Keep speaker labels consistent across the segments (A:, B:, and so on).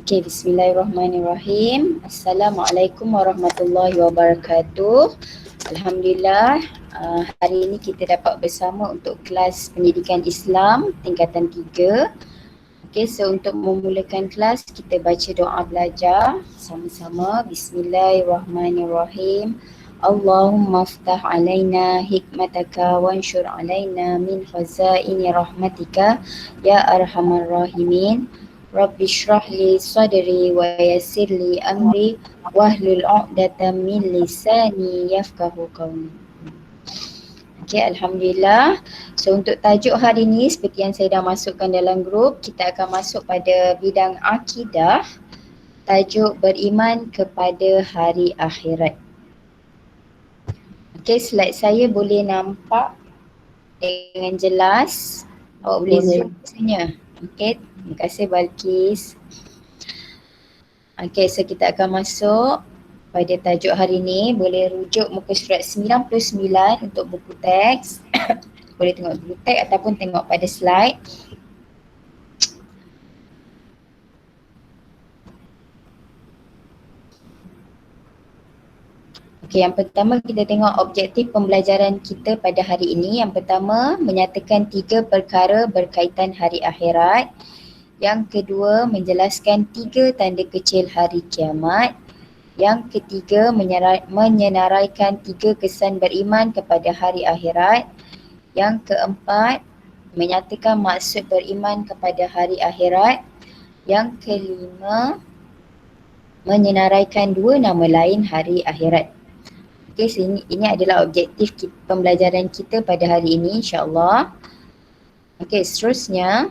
A: Okay, bismillahirrahmanirrahim. Assalamualaikum warahmatullahi wabarakatuh. Alhamdulillah, hari ini kita dapat bersama untuk kelas pendidikan Islam tingkatan 3. Okay, so untuk memulakan kelas, kita baca doa belajar sama-sama. Bismillahirrahmanirrahim. Allahumma aftah alaina hikmataka wanshur alaina min khazaini rahmatika ya arhamar rahimin. Rabbi shrah li sadri wa yassir li amri wahlul 'uqdatam min lisani yafqahu qawli. Okay, Alhamdulillah. So untuk tajuk hari ini seperti yang saya dah masukkan dalam grup, kita akan masuk pada bidang akidah. Tajuk beriman kepada hari akhirat. Okay, slide saya boleh nampak dengan jelas. Awak boleh zoom sebenarnya. Okay, terima kasih Balkis. Okay, so kita akan masuk pada tajuk hari ini. Boleh rujuk muka surat 99 untuk buku teks. Boleh tengok buku teks ataupun tengok pada slide. Okay, yang pertama kita tengok objektif pembelajaran kita pada hari ini. Yang pertama, menyatakan 3 perkara berkaitan hari akhirat. Yang kedua, menjelaskan 3 tanda kecil hari kiamat. Yang ketiga, menyenaraikan 3 kesan beriman kepada hari akhirat. Yang keempat, menyatakan maksud beriman kepada hari akhirat. Yang kelima, menyenaraikan 2 nama lain hari akhirat. Okey, so ini adalah objektif pembelajaran kita pada hari ini, insya-Allah. Okey, seterusnya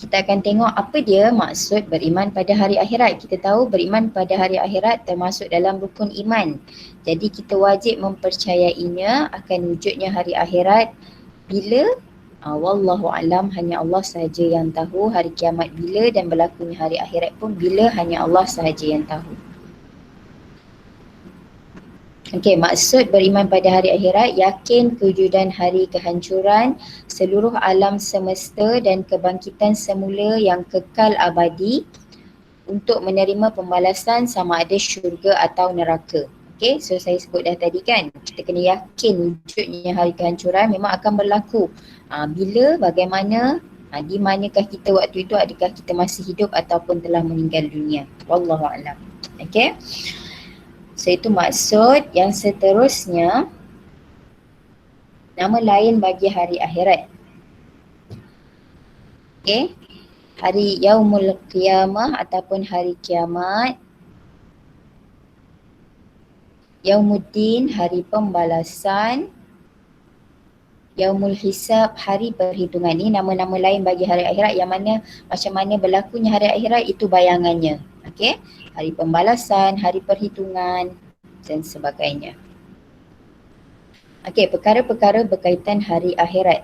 A: kita akan tengok apa dia maksud beriman pada hari akhirat. Kita tahu beriman pada hari akhirat termasuk dalam rukun iman. Jadi kita wajib mempercayainya akan wujudnya hari akhirat bila wallahu alam, hanya Allah sahaja yang tahu hari kiamat bila dan berlakunya hari akhirat pun bila, hanya Allah sahaja yang tahu. Okey, maksud beriman pada hari akhirat, yakin kewujudan hari kehancuran seluruh alam semesta dan kebangkitan semula yang kekal abadi untuk menerima pembalasan sama ada syurga atau neraka. Okey, so saya sebut dah tadi kan, kita kena yakin wujudnya hari kehancuran memang akan berlaku. Bila, bagaimana, di manakah kita waktu itu, adakah kita masih hidup ataupun telah meninggal dunia. Wallahu a'lam. Okey. So itu maksud. Yang seterusnya, nama lain bagi hari akhirat. Okey. Hari Yaumul Qiyamah ataupun hari kiamat. Yaumuddin, hari pembalasan. Yaumul Hisab, hari perhitungan. Ini nama-nama lain bagi hari akhirat yang mana macam mana berlakunya hari akhirat itu bayangannya. Okey, hari pembalasan, hari perhitungan dan sebagainya. Okey, perkara-perkara berkaitan hari akhirat.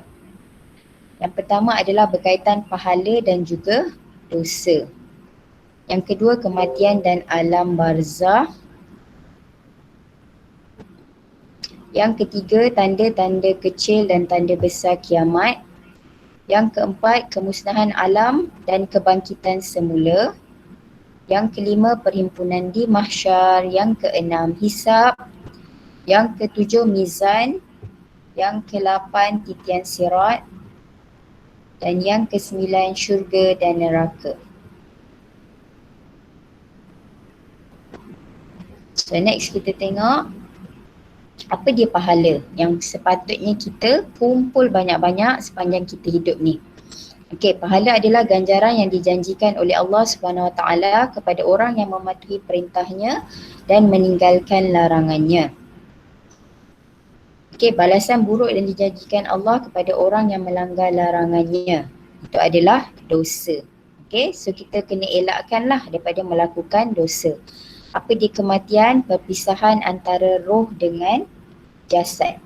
A: Yang pertama adalah berkaitan pahala dan juga dosa. Yang kedua, kematian dan alam barzah. Yang ketiga, tanda-tanda kecil dan tanda besar kiamat. Yang keempat, kemusnahan alam dan kebangkitan semula. Yang kelima, perhimpunan di mahsyar. Yang keenam, hisab. Yang ketujuh, mizan. Yang ke-8, titian sirat. Dan yang ke-9, syurga dan neraka. So next kita tengok apa dia pahala yang sepatutnya kita kumpul banyak-banyak sepanjang kita hidup ni. Okey, pahala adalah ganjaran yang dijanjikan oleh Allah Subhanahu Wa Taala kepada orang yang mematuhi perintahnya dan meninggalkan larangannya. Okey, balasan buruk yang dijanjikan Allah kepada orang yang melanggar larangannya, itu adalah dosa. Okey, so kita kena elakkanlah daripada melakukan dosa. Apa dia kematian? Perpisahan antara roh dengan jasad.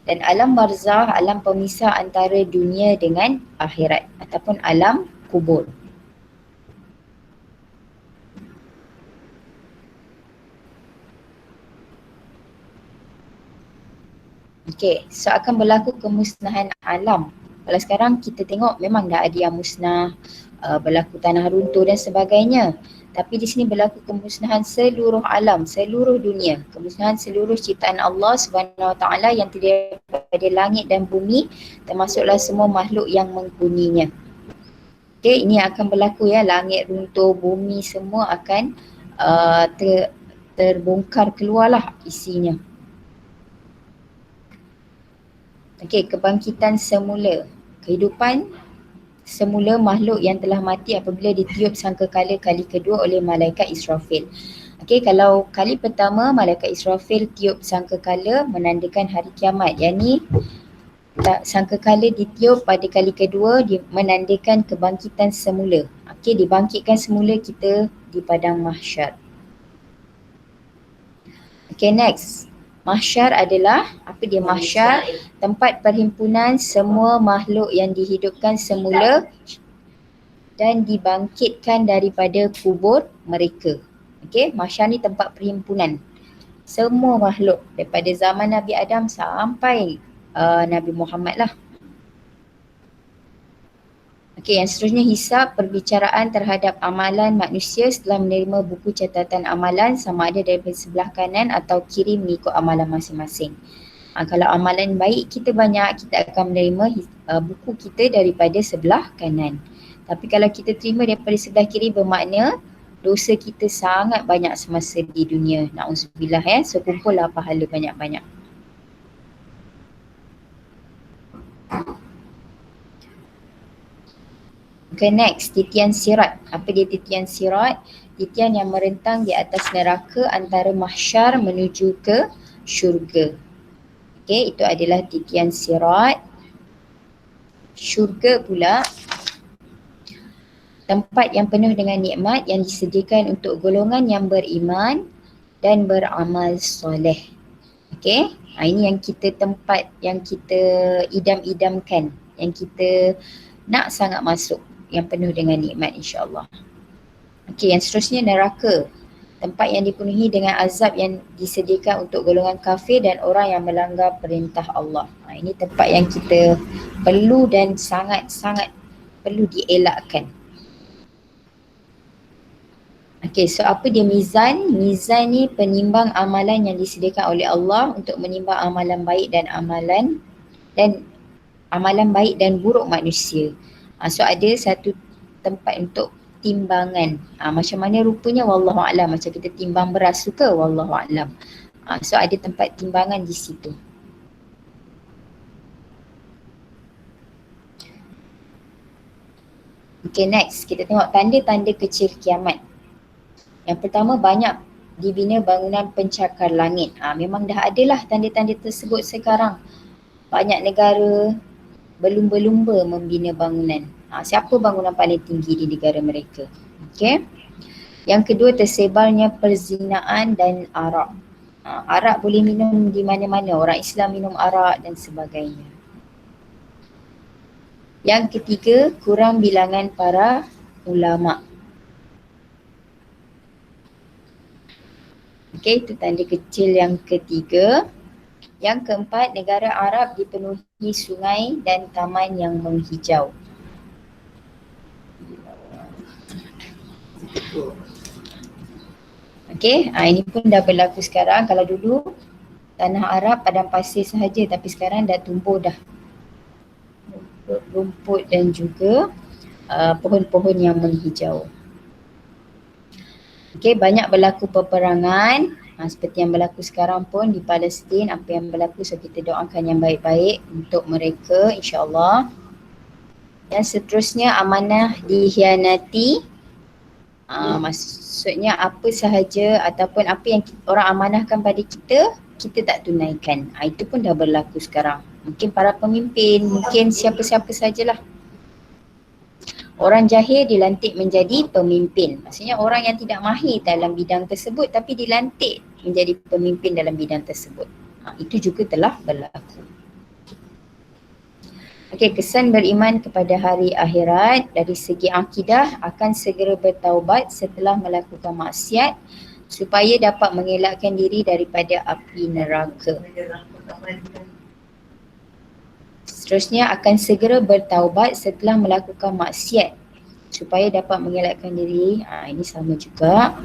A: Dan alam barzah, alam pemisah antara dunia dengan akhirat ataupun alam kubur. Okey, so akan berlaku kemusnahan alam. Kalau sekarang kita tengok memang dah ada yang musnah, berlaku tanah runtuh dan sebagainya. Tapi di sini berlaku kemusnahan seluruh alam, seluruh dunia, kemusnahan seluruh ciptaan Allah Subhanahu Wa Taala yang terdiri daripada langit dan bumi, termasuklah semua makhluk yang menghuninya. Okey, ini akan berlaku ya, langit runtuh, bumi semua akan terbongkar keluarlah isinya. Okey, kebangkitan semula. Kehidupan semula makhluk yang telah mati apabila ditiup sangkakala kali kedua oleh malaikat Israfil. Okey, kalau kali pertama malaikat Israfil tiup sangkakala menandakan hari kiamat. Yang ni sangkakala ditiup pada kali kedua menandakan kebangkitan semula. Okey, dibangkitkan semula kita di padang mahsyar. Okey, next. Mahsyar adalah, apa dia mahsyar? Tempat perhimpunan semua makhluk yang dihidupkan semula dan dibangkitkan daripada kubur mereka. Okey, mahsyar ni tempat perhimpunan semua makhluk daripada zaman Nabi Adam sampai Nabi Muhammad lah. Okey, yang seterusnya hisab, perbicaraan terhadap amalan manusia setelah menerima buku catatan amalan sama ada daripada sebelah kanan atau kiri mengikut amalan masing-masing. Kalau amalan baik kita banyak, kita akan menerima buku kita daripada sebelah kanan. Tapi kalau kita terima daripada sebelah kiri bermakna dosa kita sangat banyak semasa di dunia. Na'udzubillah ya, so kumpullah pahala banyak-banyak. Okay, next, titian sirat. Apa dia titian sirat? Titian yang merentang di atas neraka antara mahsyar menuju ke syurga. Okay, itu adalah titian sirat. Syurga pula tempat yang penuh dengan nikmat yang disediakan untuk golongan yang beriman dan beramal soleh. Okay, ini yang kita tempat yang kita idam-idamkan, yang kita nak sangat masuk, yang penuh dengan nikmat insya-Allah. Okey, yang seterusnya neraka. Tempat yang dipenuhi dengan azab yang disediakan untuk golongan kafir dan orang yang melanggar perintah Allah. Ini tempat yang kita perlu dan sangat-sangat perlu dielakkan. Okey, so apa dia mizan? Mizan ni penimbang amalan yang disediakan oleh Allah untuk menimbang amalan baik dan amalan baik dan buruk manusia. So ada satu tempat untuk timbangan. Macam mana rupanya wallahu a'lam, macam kita timbang beras tu ke wallahu a'lam. So ada tempat timbangan di situ. Okay, next kita tengok tanda-tanda kecil kiamat. Yang pertama, banyak dibina bangunan pencakar langit. Memang dah adalah tanda-tanda tersebut sekarang. Banyak negara berlumba-lumba membina bangunan. Siapa bangunan paling tinggi di negara mereka? Okay. Yang kedua, tersebarnya perzinaan dan arak. Arak boleh minum di mana-mana. Orang Islam minum arak dan sebagainya. Yang ketiga, kurang bilangan para ulama. Okay, itu tanda kecil yang ketiga. Yang keempat, negara Arab dipenuhi sungai dan taman yang menghijau. Okay, ini pun dah berlaku sekarang. Kalau dulu tanah Arab padang pasir sahaja, tapi sekarang dah tumbuh dah rumput dan juga pohon-pohon yang menghijau. Okay, banyak berlaku peperangan seperti yang berlaku sekarang pun di Palestin. Apa yang berlaku, so kita doakan yang baik-baik untuk mereka insya-Allah. Yang seterusnya, amanah dihianati. Maksudnya apa sahaja ataupun apa yang orang amanahkan pada kita, kita tak tunaikan. Itu pun dah berlaku sekarang. Mungkin para pemimpin, mungkin siapa-siapa sajalah. Orang jahil dilantik menjadi pemimpin. Maksudnya orang yang tidak mahir dalam bidang tersebut tapi dilantik menjadi pemimpin dalam bidang tersebut. Itu juga telah berlaku. Okey, kesan beriman kepada hari akhirat dari segi akidah akan segera bertaubat setelah melakukan maksiat supaya dapat mengelakkan diri daripada api neraka. Seterusnya akan segera bertaubat setelah melakukan maksiat supaya dapat mengelakkan diri. Ini sama juga.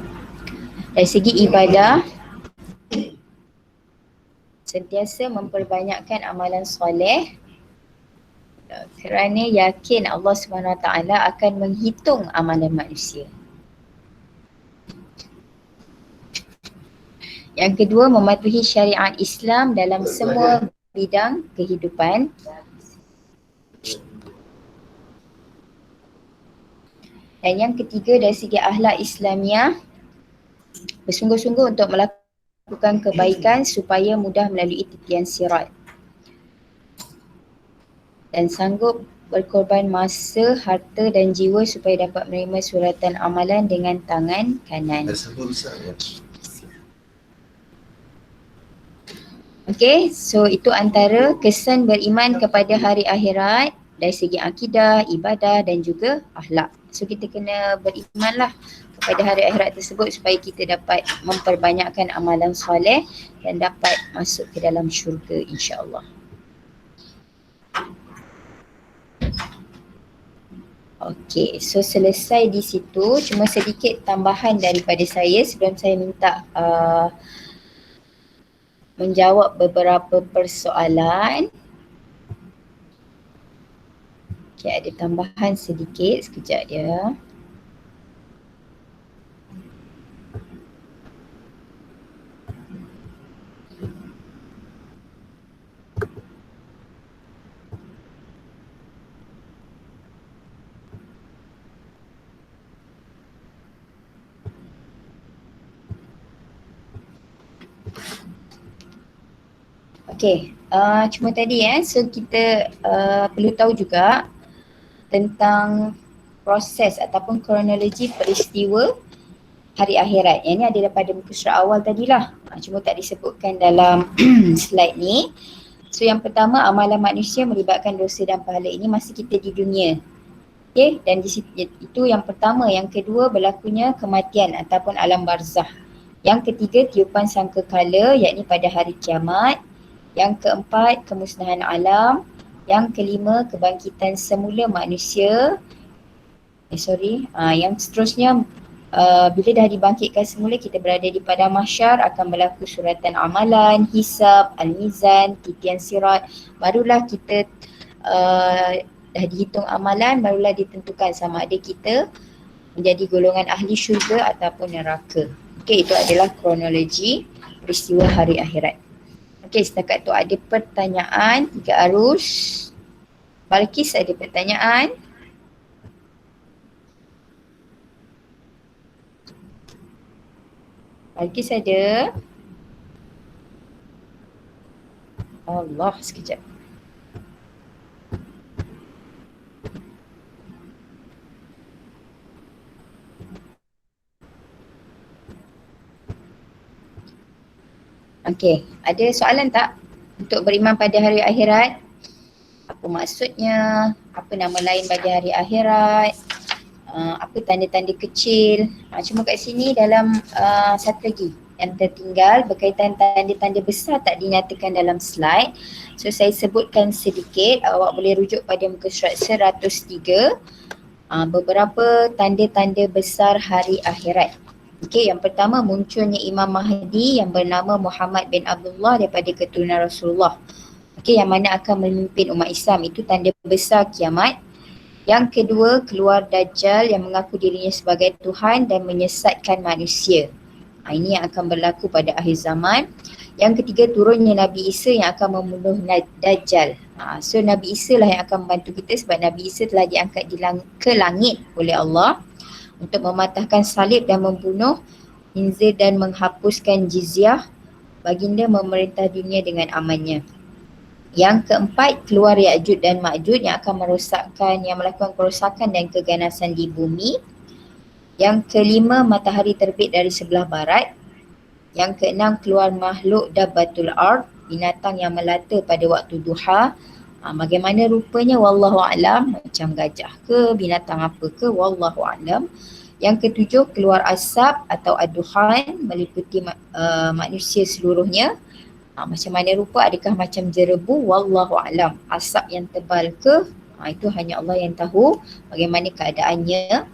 A: Dari segi ibadah, sentiasa memperbanyakkan amalan soleh kerana yakin Allah SWT akan menghitung amalan manusia. Yang kedua, mematuhi syariat Islam dalam semua bidang kehidupan. Dan yang ketiga, dari segi akhlak Islamiah, bersungguh-sungguh untuk melakukan kebaikan supaya mudah melalui titian sirat. Dan sanggup berkorban masa, harta dan jiwa supaya dapat menerima suratan amalan dengan tangan kanan. Okey, so itu antara kesan beriman kepada hari akhirat dari segi akidah, ibadah dan juga akhlak. So kita kena berimanlah kepada hari akhirat tersebut supaya kita dapat memperbanyakkan amalan soleh dan dapat masuk ke dalam syurga, insya-Allah. Okey, so selesai di situ. Cuma sedikit tambahan daripada saya sebelum saya minta menjawab beberapa persoalan. Okey, ada tambahan sedikit, sekejap ya. Okey, cuma tadi so kita perlu tahu juga tentang proses ataupun kronologi peristiwa hari akhirat. Yang ni ada daripada muka surat awal tadilah. Cuma tak disebutkan dalam slide ni. So yang pertama, amalan manusia melibatkan dosa dan pahala. Ini masa kita di dunia. Okey, dan di situ, itu yang pertama. Yang kedua, berlakunya kematian ataupun alam barzah. Yang ketiga, tiupan sangkakala, yakni pada hari kiamat. Yang keempat, kemusnahan alam. Yang kelima, kebangkitan semula manusia. Yang seterusnya, bila dah dibangkitkan semula, kita berada di padang mahsyar, akan berlaku suratan amalan, hisab, al-mizan, titian sirat. Barulah kita dah dihitung amalan, barulah ditentukan sama ada kita menjadi golongan ahli syurga ataupun neraka. Okey, itu adalah kronologi peristiwa hari akhirat. Okey, setakat tu ada pertanyaan, 3 arus. Balkis ada pertanyaan? Balkis ada? Allah, sekejap. Okey, ada soalan tak untuk beriman pada hari akhirat? Apa maksudnya? Apa nama lain bagi hari akhirat? Apa tanda-tanda kecil? Cuma kat sini dalam satu lagi yang tertinggal berkaitan tanda-tanda besar tak dinyatakan dalam slide. So saya sebutkan sedikit, awak boleh rujuk pada muka surat 103. Beberapa tanda-tanda besar hari akhirat. Okey, yang pertama, munculnya Imam Mahdi yang bernama Muhammad bin Abdullah daripada keturunan Rasulullah. Okey, yang mana akan memimpin umat Islam. Itu tanda besar kiamat. Yang kedua, keluar Dajjal yang mengaku dirinya sebagai Tuhan dan menyesatkan manusia. Ini yang akan berlaku pada akhir zaman. Yang ketiga, turunnya Nabi Isa yang akan membunuh Dajjal. So Nabi Isa lah yang akan membantu kita sebab Nabi Isa telah diangkat ke langit oleh Allah untuk mematahkan salib dan membunuh Hinzir dan menghapuskan jizyah. Baginda memerintah dunia dengan amannya. Yang keempat, keluar Ya'juj dan Ma'juj yang akan melakukan kerosakan dan keganasan di bumi. Yang kelima, matahari terbit dari sebelah barat. Yang keenam, keluar makhluk Dabbatul Ard, binatang yang melata pada waktu duha. Bagaimana rupanya wallahu alam, macam gajah ke, binatang apa ke, wallahu alam. Yang ketujuh, keluar asap atau ad-duhan meliputi manusia seluruhnya. Macam mana rupa, adakah macam jerebu? Wallahu alam. Asap yang tebal ke? Itu hanya Allah yang tahu bagaimana keadaannya.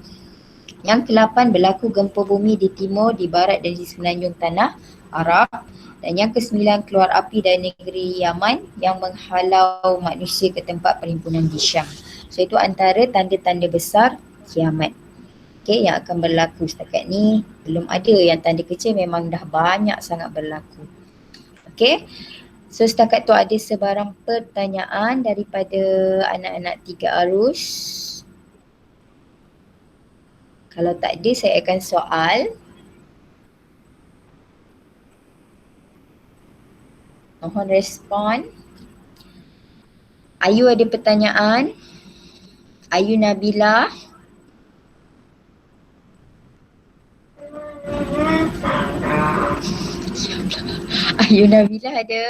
A: Yang ke-8, berlaku gempa bumi di timur, di barat dan di semenanjung tanah Arab. Dan yang ke-9, keluar api dari negeri Yaman yang menghalau manusia ke tempat perhimpunan di Syam. So itu antara tanda-tanda besar kiamat. Okay, yang akan berlaku setakat ni. Belum ada yang tanda kecil, memang dah banyak sangat berlaku. Okay, so setakat tu ada sebarang pertanyaan daripada anak-anak 3 arus. Kalau tak ada, saya akan soal. Mohon respon. Ayu ada pertanyaan? Ayu Nabila? Ayu Nabila ada?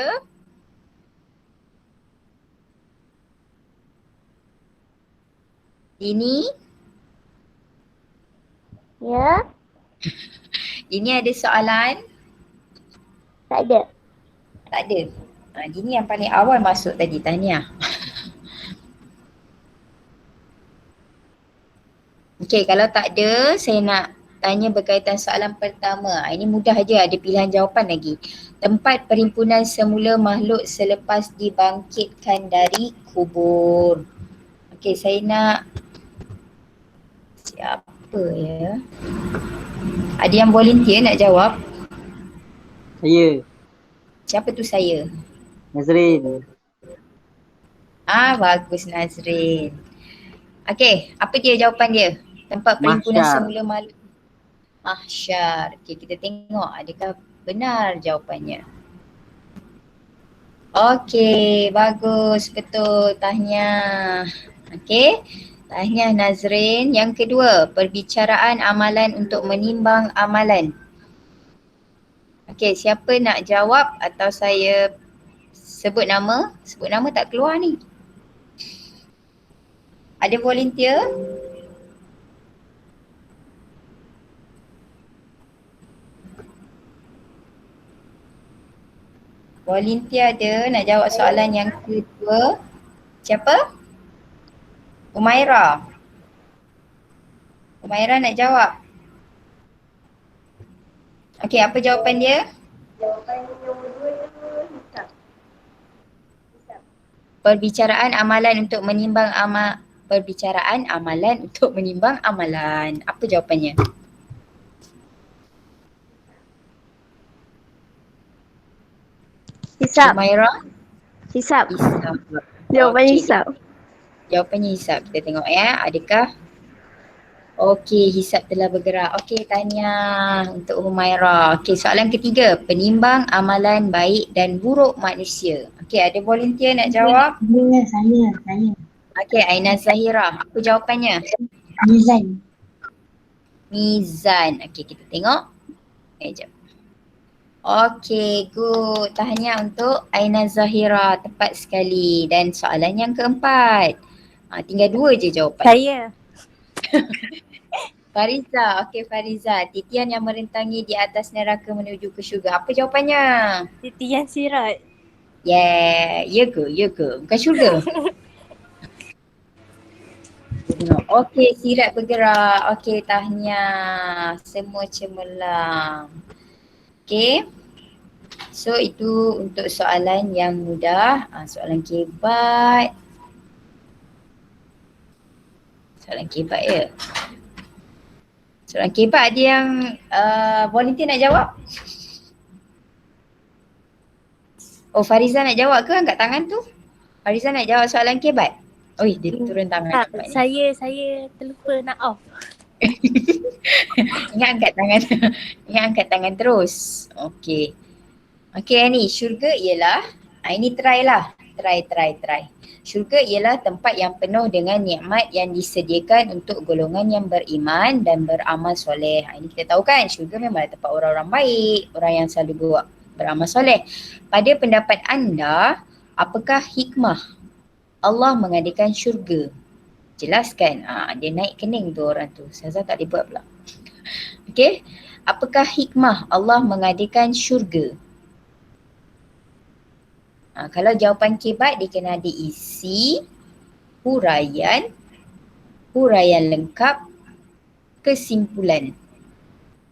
A: Ini?
B: Ya,
A: Ini ada soalan?
B: tak ada.
A: Tak ada. Ini yang paling awal masuk tadi, tahniah. Okey, kalau tak ada, saya nak tanya berkaitan soalan pertama. Ini mudah aja, ada pilihan jawapan lagi. Tempat perhimpunan semula makhluk selepas dibangkitkan dari kubur. Okey, saya nak siapa ya? Ada yang volunteer nak jawab?
C: Saya,
A: Siapa tu saya?
C: Nazrin.
A: Bagus Nazrin. Okey, apa dia jawapan dia? Tempat perhimpunan
C: Mahsyar.
A: semula makhluk Mahsyar. Okey, kita tengok adakah benar jawapannya. Okey, bagus, betul. Tahniah. Okey, tahniah Nazrin. Yang kedua, perbicaraan amalan untuk menimbang amalan. Okey, siapa nak jawab atau saya sebut nama? Sebut nama tak keluar ni. Ada volunteer? Volunteer ada nak jawab soalan yang kedua. Siapa? Umaira. Umaira nak jawab. Okey, apa jawapan dia?
B: Jawapan nombor 2 hisap.
A: Perbicaraan amalan untuk menimbang perbicaraan amalan untuk menimbang amalan. Apa jawapannya?
B: Hisap.
A: Umaira?
B: Hisap.
A: Hisap.
B: Jawapannya
A: Okey.
B: hisap.
A: Jawapannya hisap. Kita tengok ya, adakah? Okey, hisap telah bergerak. Okey, tahniah untuk Humaira. Okey, soalan ketiga, penimbang amalan baik dan buruk manusia. Okey, ada volunteer nak jawab?
D: Saya.
A: Okey, Aina Zahira. Apa jawapannya?
D: Mizan.
A: Mizan. Okey, kita tengok. Jap. Okey, good. Tahniah untuk Aina Zahira. Tepat sekali. Dan soalan yang keempat. Tinggal 2 je jawapan.
B: Saya.
A: Fariza. Okey Fariza. Titian yang merentangi di atas neraka menuju ke syurga. Apa jawapannya?
B: Titian sirat.
A: Yeah. Ya ke? Ya ke? Bukan syurga. Okey, sirat bergerak. Okey, tahniah. Semua cemerlang. Okey. So itu untuk soalan yang mudah. Soalan kebat. Soalan kebat ya. Soalan kebat ada yang volunteer nak jawab? Oh, Fariza nak jawab ke angkat tangan tu? Fariza nak jawab soalan kebat? Oh, dia turun tangan.
B: Tak, saya terlupa nak off.
A: Ingat angkat tangan. Ingat angkat tangan terus. Okey. Okey ni, syurga ialah, ini try lah. Try. Syurga ialah tempat yang penuh dengan nikmat yang disediakan untuk golongan yang beriman dan beramal soleh. Ini kita tahu kan, syurga memang tempat orang-orang baik, orang yang selalu beramal soleh. Pada pendapat anda, apakah hikmah Allah mengadakan syurga? Jelaskan. Dia naik kening tu orang tu. Ustazah tak boleh buat pula. Okey. Apakah hikmah Allah mengadakan syurga? Kalau jawapan kebat dia kena ada isi, huraian lengkap, kesimpulan.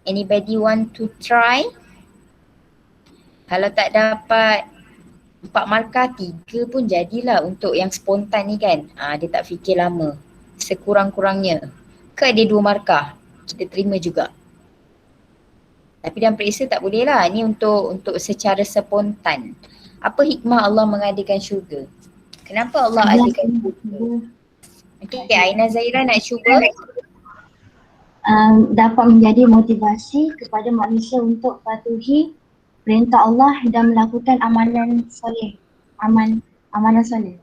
A: Anybody want to try? Kalau tak dapat 4 markah, 3 pun jadilah untuk yang spontan ni kan. Dia tak fikir lama. Sekurang-kurangnya. Ke ada 2 markah, kita terima juga. Tapi dalam periksa tak boleh lah. Ni untuk secara spontan. Apa hikmah Allah mengadakan syurga? Kenapa Allah adakan syurga? Okay, Aina Zahira nak cuba?
D: Dapat menjadi motivasi kepada manusia untuk patuhi perintah Allah dan melakukan amalan soleh. Amalan soleh.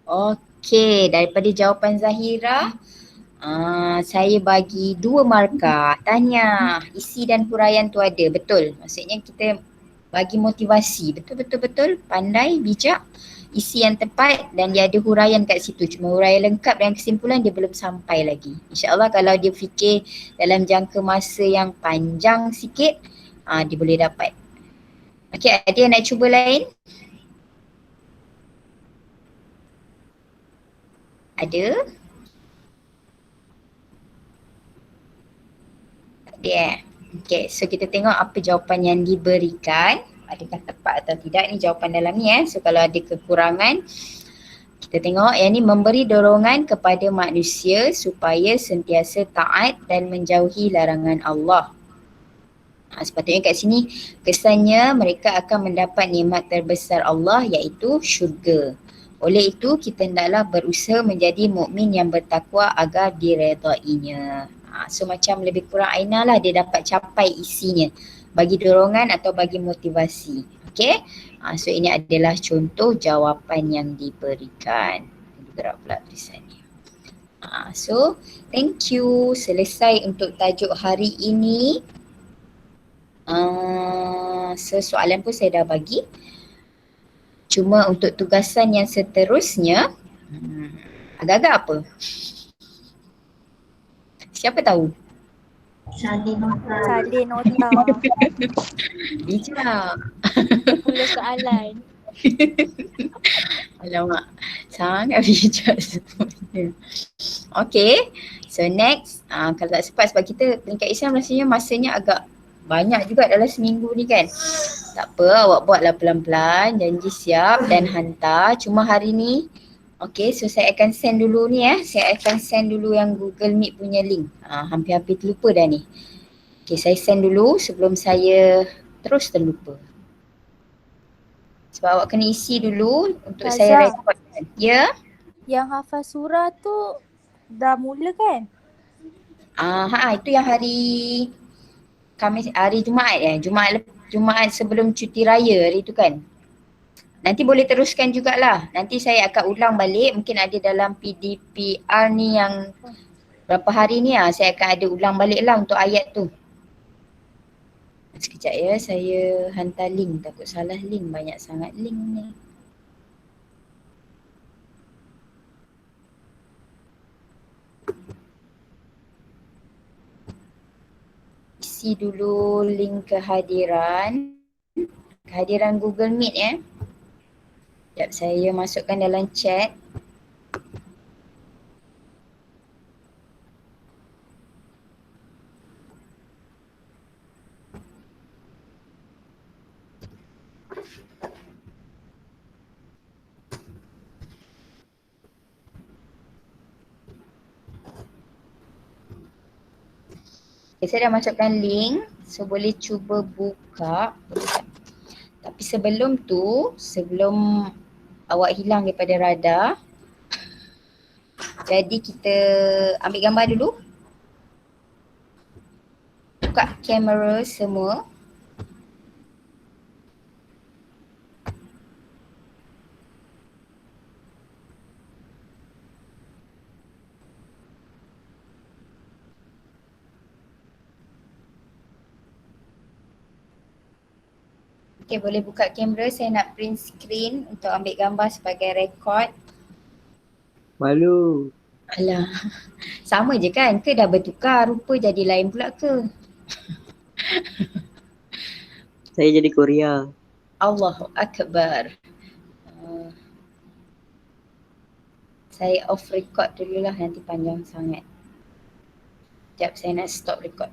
A: Okey, daripada jawapan Zahira, saya bagi 2 markah. Tahniah, isi dan huraian tu ada, betul. Maksudnya kita bagi motivasi, betul, pandai, bijak, isi yang tepat dan dia ada huraian kat situ. Cuma huraian lengkap dan kesimpulan dia belum sampai lagi. InsyaAllah kalau dia fikir dalam jangka masa yang panjang sikit, dia boleh dapat. Okey, ada yang nak cuba lain? Ada? Ada Okay, so kita tengok apa jawapan yang diberikan. Adakah tepat atau tidak ni jawapan dalam ni So kalau ada kekurangan, kita tengok yang ni memberi dorongan kepada manusia supaya sentiasa taat dan menjauhi larangan Allah. Sepatutnya kat sini kesannya mereka akan mendapat nikmat terbesar Allah iaitu syurga. Oleh itu kita hendaklah berusaha menjadi mukmin yang bertakwa agar diredainya. So macam lebih kurang Aina lah dia dapat capai isinya. Bagi dorongan atau bagi motivasi. Okay. So ini adalah contoh jawapan yang diberikan. Gerak pula tulisannya. So thank you. Selesai untuk tajuk hari ini. So soalan pun saya dah bagi. Cuma untuk tugasan yang seterusnya, agak-agak apa? Siapa tahu?
D: Salin nota.
B: Salin nota.
A: Bijak.
B: 10 soalan.
A: Alamak, sangat bijak semuanya. Okay, so next, kalau tak sempat sebab kita peringkat Islam rasanya masanya agak banyak juga dalam seminggu ni kan. Tak apa, awak buatlah pelan-pelan, janji siap dan hantar. Cuma hari ni, okay, so saya akan send dulu ni saya akan send dulu yang Google Meet punya link. Hampir-hampir terlupa dah ni. Okay, saya send dulu sebelum saya terus terlupa. Sebab awak kena isi dulu untuk
B: Kazak,
A: saya rekodkan. Ya?
B: Yang hafal surah tu dah mula kan?
A: Itu yang hari Khamis, hari Jumaat Jumaat sebelum cuti raya hari tu kan. Nanti boleh teruskan jugalah. Nanti saya akan ulang balik, mungkin ada dalam PDPR ni yang berapa hari ni saya akan ada ulang balik lah untuk ayat tu. Sekejap ya, saya hantar link, takut salah link, banyak sangat link ni. Isi dulu link kehadiran Google Meet Sekejap saya masukkan dalam chat. Okay, saya dah masukkan link, so boleh cuba buka. Tapi sebelum tu, sebelum awak hilang daripada radar, jadi kita ambil gambar dulu. Buka kamera semua. Okay, boleh buka kamera. Saya nak print screen untuk ambil gambar sebagai rekod.
C: Malu.
A: Alah, sama je kan? Ke dah bertukar rupa jadi lain pula ke?
C: Saya jadi Korea.
A: Allahu Akbar. Saya off record dululah, nanti panjang sangat. Sekejap saya nak stop record.